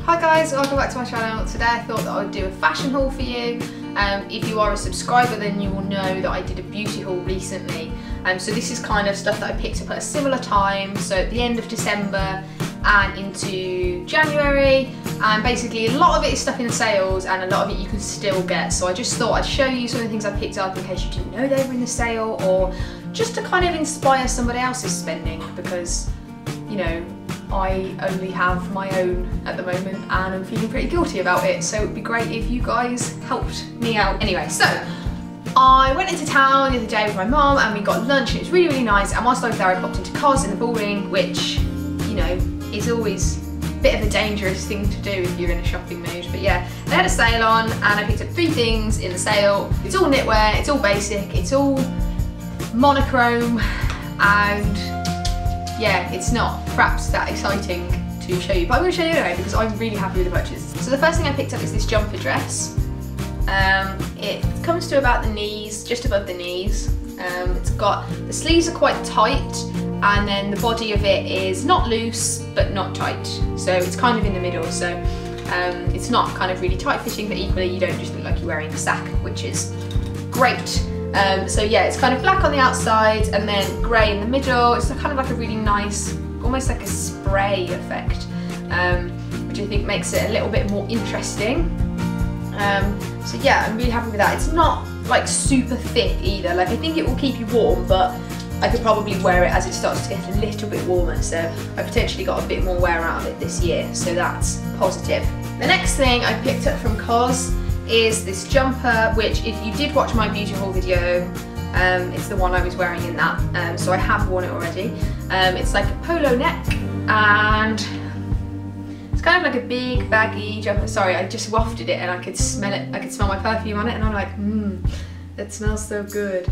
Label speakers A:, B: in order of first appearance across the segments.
A: Hi guys, welcome back to my channel. Today I thought that I would do a fashion haul for you. If you are a subscriber then you will know that I did a beauty haul recently. So this is kind of stuff that I picked up at a similar time, so at the end of December and into January, and basically a lot of it is stuff in sales and a lot of it you can still get. So I just thought I'd show you some of the things I picked up in case you didn't know they were in the sale, or just to kind of inspire somebody else's spending, because, you know, I only have my own at the moment and I'm feeling pretty guilty about it, so it would be great if you guys helped me out. Anyway, so I went into town the other day with my mum and we got lunch and it was really, really nice, and whilst I was there I popped into Cos in the Bullring, which, you know, is always a bit of a dangerous thing to do if you're in a shopping mood. But yeah, they had a sale on and I picked up 3 things in the sale. It's all knitwear, it's all basic, it's all monochrome, and yeah, it's not perhaps that exciting to show you, but I'm going to show you anyway because I'm really happy with the purchase. So the first thing I picked up is this jumper dress. It comes to about the knees, just above the knees. It's got, the sleeves are quite tight, and then the body of it is not loose but not tight, so it's kind of in the middle. So it's not kind of really tight fitting, but equally you don't just look like you're wearing a sack, which is great. So yeah, it's kind of black on the outside and then grey in the middle. It's kind of like a really nice, almost like a spray effect, which I think makes it a little bit more interesting. So yeah, I'm really happy with that. It's not like super thick either. Like, I think it will keep you warm, but I could probably wear it as it starts to get a little bit warmer. So I potentially got a bit more wear out of it this year, so that's positive. The next thing I picked up from Cos is this jumper, which if you did watch my beauty haul video, it's the one I was wearing in that, so I have worn it already. It's like a polo neck and it's kind of like a big baggy jumper. Sorry, I just wafted it and I could smell it, I could smell my perfume on it, and I'm like, that smells so good.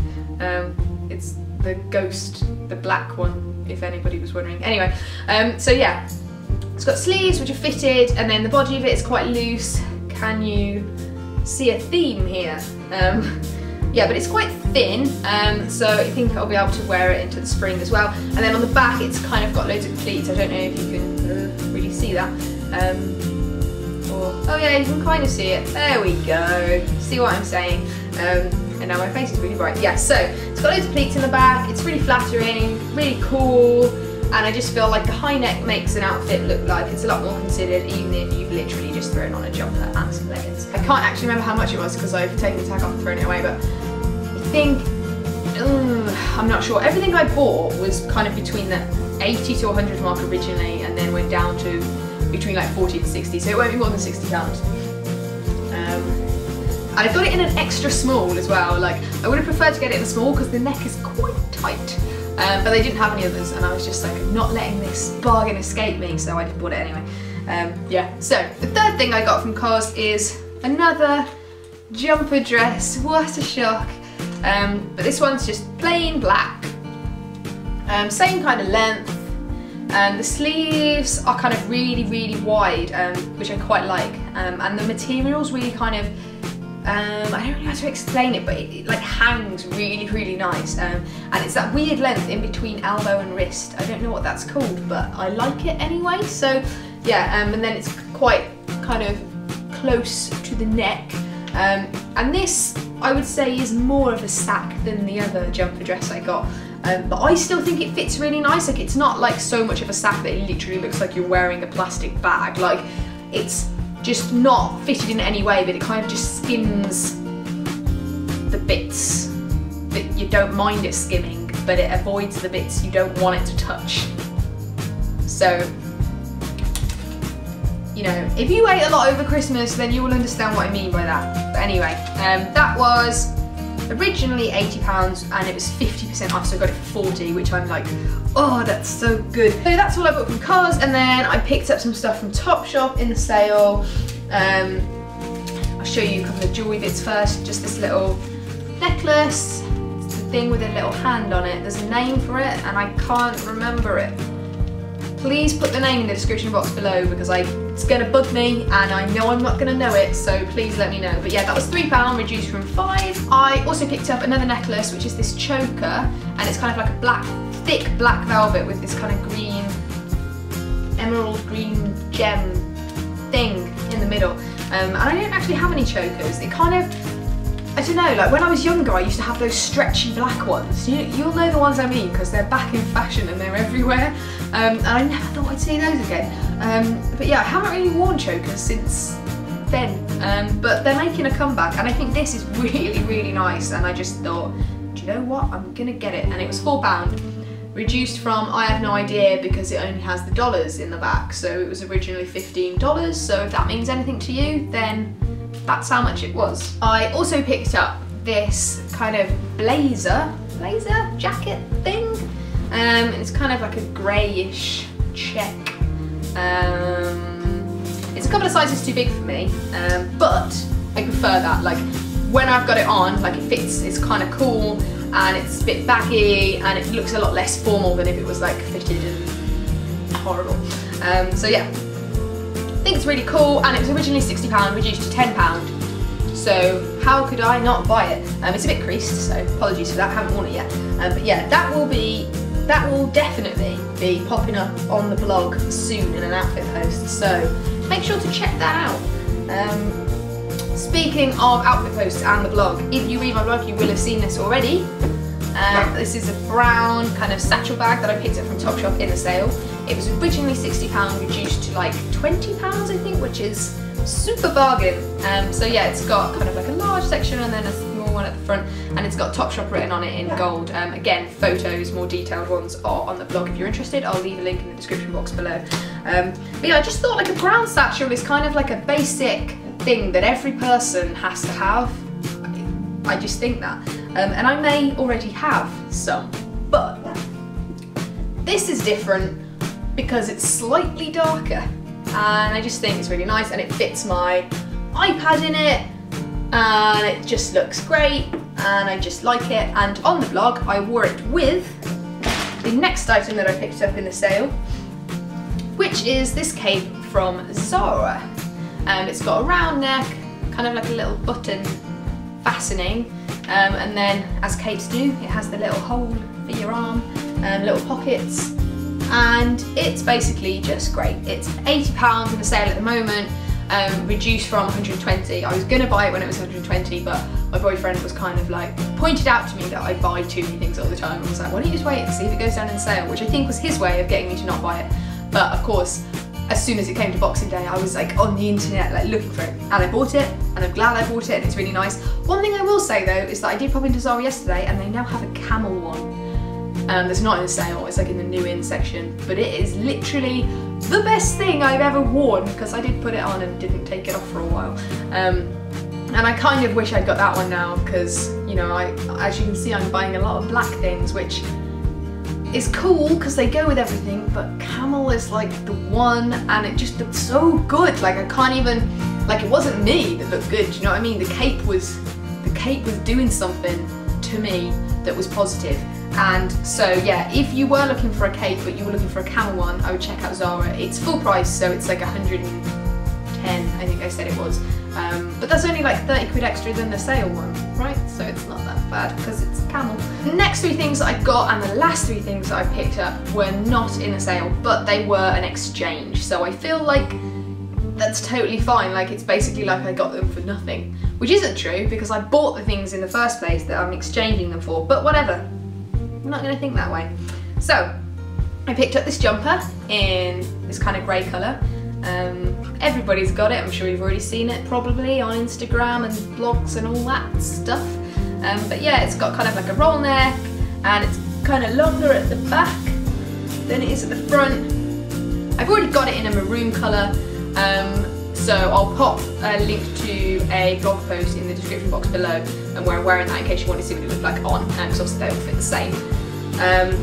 A: It's the Ghost, the black one, if anybody was wondering. Anyway, so yeah, it's got sleeves which are fitted, and then the body of it is quite loose. Can you see a theme here? Yeah, but it's quite thin, so I think I'll be able to wear it into the spring as well. And then on the back it's kind of got loads of pleats. I don't know if you can really see that. Oh yeah, you can kind of see it. There we go. See what I'm saying? And now my face is really bright. Yeah, so it's got loads of pleats in the back. It's really flattering, really cool. And I just feel like a high neck makes an outfit look like it's a lot more considered, even if you've literally just thrown on a jumper and some leggings. I can't actually remember how much it was because I've taken the tag off and thrown it away, but I think, I'm not sure. Everything I bought was kind of between the 80 to 100 mark originally, and then went down to between like 40 to 60, so it won't be more than £60. And I got it in an extra small as well. Like, I would have preferred to get it in a small because the neck is quite tight. But they didn't have any others, and I was just like, I'm not letting this bargain escape me, so I just bought it anyway. Yeah, so the third thing I got from Cos is another jumper dress. What a shock. But this one's just plain black, same kind of length. The sleeves are kind of really, really wide, which I quite like, and the material's really kind of, I don't really know how to explain it, but it like hangs really, really nice, and it's that weird length in between elbow and wrist. I don't know what that's called, but I like it anyway. So yeah, and then it's quite kind of close to the neck, and this I would say is more of a sack than the other jumper dress I got, but I still think it fits really nice. Like, it's not like so much of a sack that it literally looks like you're wearing a plastic bag. Like, it's just not fitted in any way, but it kind of just skims the bits that you don't mind it skimming, but it avoids the bits you don't want it to touch. So, you know, if you ate a lot over Christmas, then you will understand what I mean by that. But anyway, that was originally £80 and it was 50% off, so I got it for 40, which I'm like, oh, that's so good. So that's all I bought from Cos, and then I picked up some stuff from Topshop in the sale. I'll show you a couple of jewellery bits first. Just this little necklace. It's the thing with a little hand on it. There's a name for it and I can't remember it. Please put the name in the description box below because it's going to bug me and I know I'm not going to know it, so please let me know. But yeah, that was £3 reduced from £5. I also picked up another necklace, which is this choker, and it's kind of like a black, thick black velvet with this kind of green, emerald green gem thing in the middle. And I don't actually have any chokers. It kind of, I don't know, like when I was younger I used to have those stretchy black ones. You'll know the ones I mean because they're back in fashion and they're everywhere. And I never thought I'd see those again. But yeah, I haven't really worn chokers since then. But they're making a comeback and I think this is really, really nice. And I just thought, do you know what, I'm gonna get it. And it was £4. Reduced from, I have no idea, because it only has the dollars in the back. So it was originally $15. So if that means anything to you, then that's how much it was. I also picked up this kind of blazer jacket thing. It's kind of like a greyish check. It's a couple of sizes too big for me, but I prefer that. Like when I've got it on, like it fits, it's kind of cool, and it's a bit baggy, and it looks a lot less formal than if it was like fitted and horrible. So yeah, I think it's really cool, and it was originally £60, reduced to £10. So how could I not buy it? It's a bit creased, so apologies for that, I haven't worn it yet. But yeah, that will definitely be popping up on the blog soon in an outfit post, so make sure to check that out. Speaking of outfit posts and the blog, if you read my blog you will have seen this already. This is a brown kind of satchel bag that I picked up from Topshop in the sale. It was originally £60, reduced to like £20 I think, which is super bargain. So yeah, it's got kind of like a large section and then a small one at the front, and it's got Topshop written on it in gold. Again, photos, more detailed ones are on the blog if you're interested. I'll leave a link in the description box below. But yeah, I just thought like a brown satchel is kind of like a basic thing that every person has to have. I just think that. And I may already have some, but this is different because it's slightly darker. And I just think it's really nice, and it fits my iPad in it, and it just looks great, and I just like it. And on the blog I wore it with the next item that I picked up in the sale, which is this cape from Zara. It's got a round neck, kind of like a little button fastening, and then as capes do, it has the little hole for your arm, little pockets. And it's basically just great. It's £80 in the sale at the moment, reduced from 120. I was gonna buy it when it was 120, but my boyfriend was kind of like, pointed out to me that I buy too many things all the time, and was like, why don't you just wait and see if it goes down in sale, which I think was his way of getting me to not buy it. But of course, as soon as it came to Boxing Day, I was like on the internet like looking for it, and I bought it, and I'm glad I bought it, and it's really nice. One thing I will say though is that I did pop into Zara yesterday, and they now have a camel one. That's not in the sale, it's like in the new in section, but it is literally the best thing I've ever worn, because I did put it on and didn't take it off for a while. And I kind of wish I'd got that one now, because, you know, as you can see, I'm buying a lot of black things, which is cool because they go with everything, but camel is like the one, and it just looked so good. Like I can't even, like it wasn't me that looked good, do you know what I mean? The cape was doing something to me that was positive. And so yeah, if you were looking for a cape but you were looking for a camel one, I would check out Zara. It's full price, so it's like 110, I think I said it was. But that's only like 30 quid extra than the sale one, right? So it's not that bad because it's camel. The next three things that I got and the last three things that I picked up were not in the sale, but they were an exchange. So I feel like that's totally fine. Like it's basically like I got them for nothing, which isn't true because I bought the things in the first place that I'm exchanging them for, but whatever. I'm not going to think that way. So I picked up this jumper in this kind of grey colour. Everybody's got it, I'm sure you've already seen it probably on Instagram and blogs and all that stuff. But yeah, it's got kind of like a roll neck, and it's kind of longer at the back than it is at the front. I've already got it in a maroon colour, so I'll pop a link to a blog post in the description box below and where I'm wearing that in case you want to see what it looked like on, because obviously they all fit the same.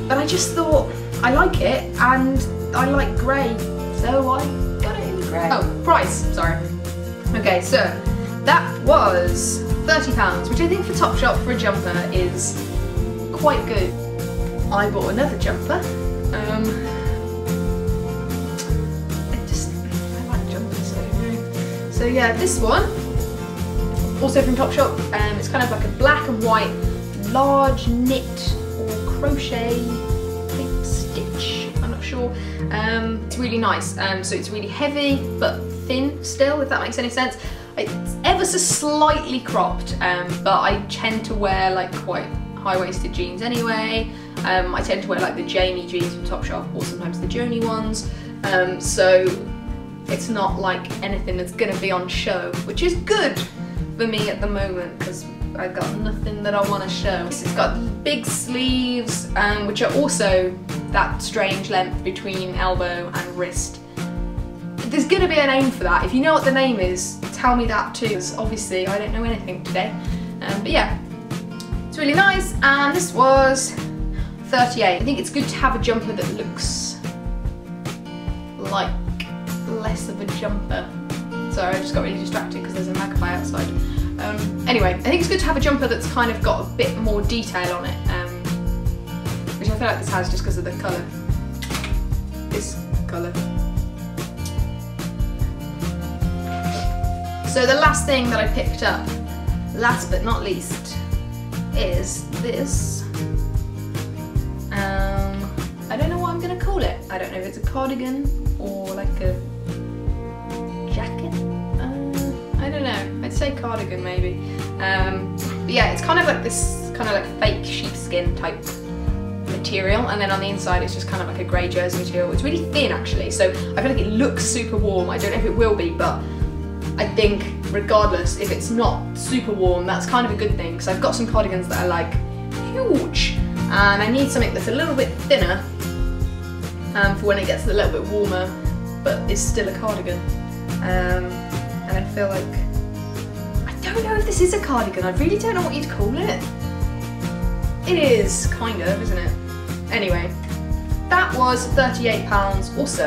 A: But I just thought I like it, and I like grey, so I got it in grey. Oh, price, sorry. Okay, so that was £30, which I think for Topshop for a jumper is quite good. I bought another jumper. I like jumpers, so So yeah, this one, also from Topshop. It's kind of like a black and white, large knit or crochet, I think stitch, I'm not sure. It's really nice. So it's really heavy but thin still, if that makes any sense. It's ever so slightly cropped, but I tend to wear like quite high-waisted jeans anyway. I tend to wear like the Jamie jeans from Topshop, or sometimes the Joni ones. So it's not like anything that's gonna be on show, which is good for me at the moment because I got nothing that I want to show. It's got big sleeves, which are also that strange length between elbow and wrist. There's gonna be a name for that. If you know what the name is, tell me that too, because obviously I don't know anything today. But yeah, it's really nice, and this was 38. I think it's good to have a jumper that looks like less of a jumper. Sorry, I just got really distracted because there's a magpie outside. Anyway, I think it's good to have a jumper that's kind of got a bit more detail on it, which I feel like this has just because of the colour. This colour. So the last thing that I picked up, last but not least, is this. I don't know what I'm going to call it. I don't know if it's a cardigan or like a jacket. I don't know. I'd say cardigan maybe. But yeah, it's kind of like this kind of like fake sheepskin type material, and then on the inside it's just kind of like a grey jersey material. It's really thin actually, so I feel like it looks super warm. I don't know if it will be, but I think regardless, if it's not super warm, that's kind of a good thing, because I've got some cardigans that are like huge, and I need something that's a little bit thinner for when it gets a little bit warmer, but is still a cardigan. And I feel like, I don't know if this is a cardigan, I really don't know what you'd call it. It is, kind of, isn't it? Anyway, that was £38 or so.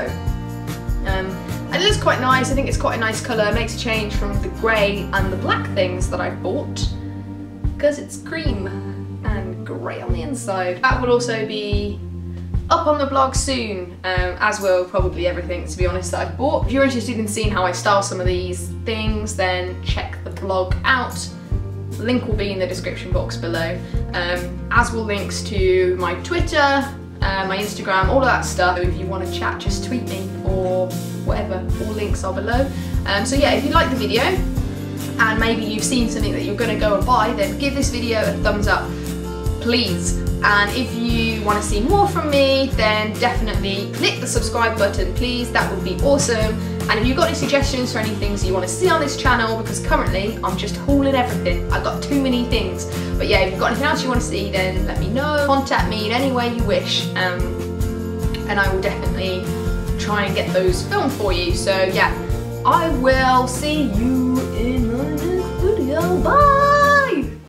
A: And it looks quite nice. I think it's quite a nice colour. It makes a change from the grey and the black things that I've bought, because it's cream and grey on the inside. That will also be up on the blog soon, as will probably everything, to be honest, that I've bought. If you're interested in seeing how I style some of these things, then check the blog out. Link will be in the description box below, as will links to my Twitter, my Instagram, all of that stuff. So if you want to chat, just tweet me or whatever, all links are below. So yeah, if you like the video and maybe you've seen something that you're going to go and buy, then give this video a thumbs up, please. And if you want to see more from me, then definitely click the subscribe button, please. That would be awesome. And if you've got any suggestions for any things you want to see on this channel, because currently I'm just hauling everything. I've got too many things. But yeah, if you've got anything else you want to see, then let me know. Contact me in any way you wish, and I will definitely try and get those filmed for you. So yeah, I will see you in